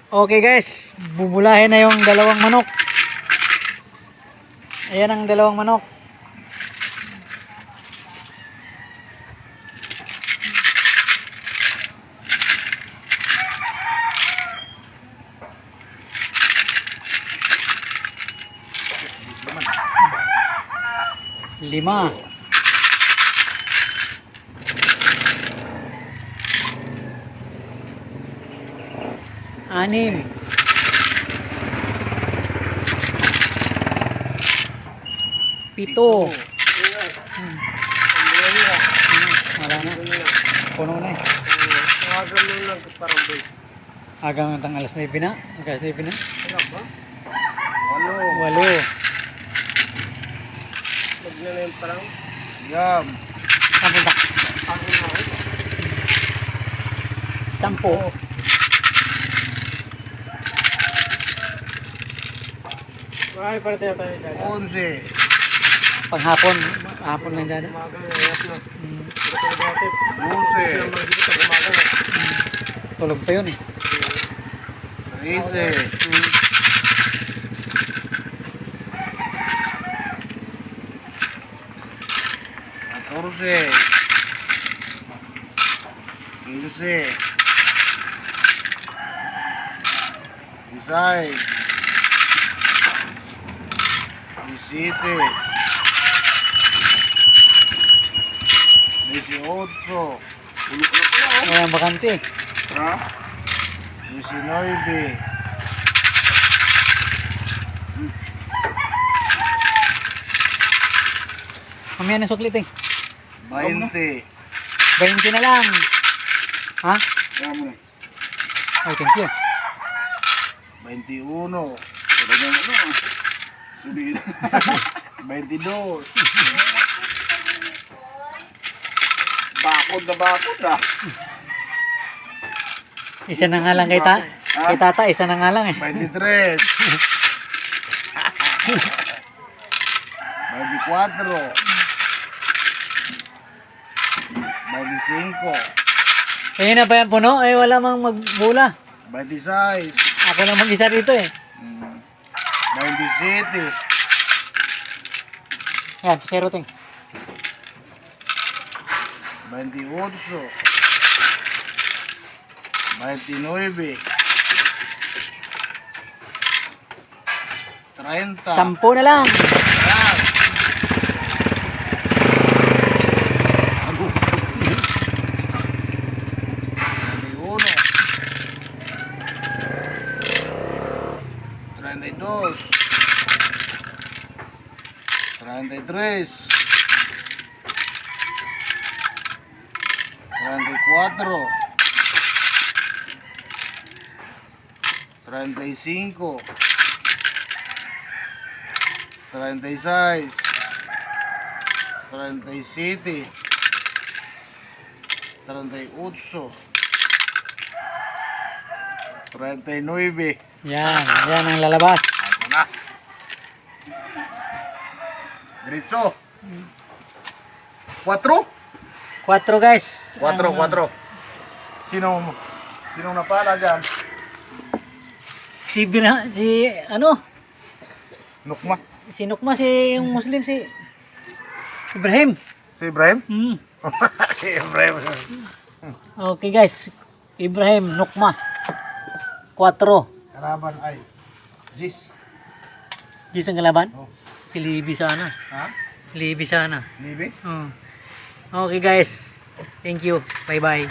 Okay guys, bubulahin na yung dalawang manok. Ayan ang dalawang manok. Lima. Anim. Pito. Wala na. Puno na eh. Agang tang alas 9 na. Alas 9 na. Walo. Magnanayin parang. Yam. Sampo ba? 10. Marami pa rin tayo dyan. 11. Panghapon. Hapon lang dyan. Umaga na, ayas na. 12. Tulog pa yun eh. 13. 14. 15. 16. 17. 18. Walang bakante. Ha? 19. 'Mamaya na suklit eh. 20. 20 na lang. Ha? Kaya mo na. Ay, thank you. 21. Talagang ano. Sabihin. 22. Bakod na bakod ah. Isa na nga lang kay tata, isa na nga lang eh. 23. 24. 25. Ayun na ba yan puno? Ay wala mang magbula. 26. Ako lang mag-isa rito eh. 27. Yan, zero ting. 28. 29. 30. 10 na lang. Ayan. 31. 32. 33. 34. 35. 36. 37. 38. 39. Yan, yan ang lalabas. Ako na. Diretso. 4? 4 guys. 4. Sinong napala dyan? Si ano? Nukma. Si Nukma, si yung Muslim, si Ibrahim. Si Ibrahim? Si Ibrahim. Okay guys. Ibrahim, Nukma. 4. Kalaban ay Jis. Diyos ang kalaban? Oh. Si Libby sana. Ha? Libby sana. Libi? Okay guys. Thank you. Bye bye.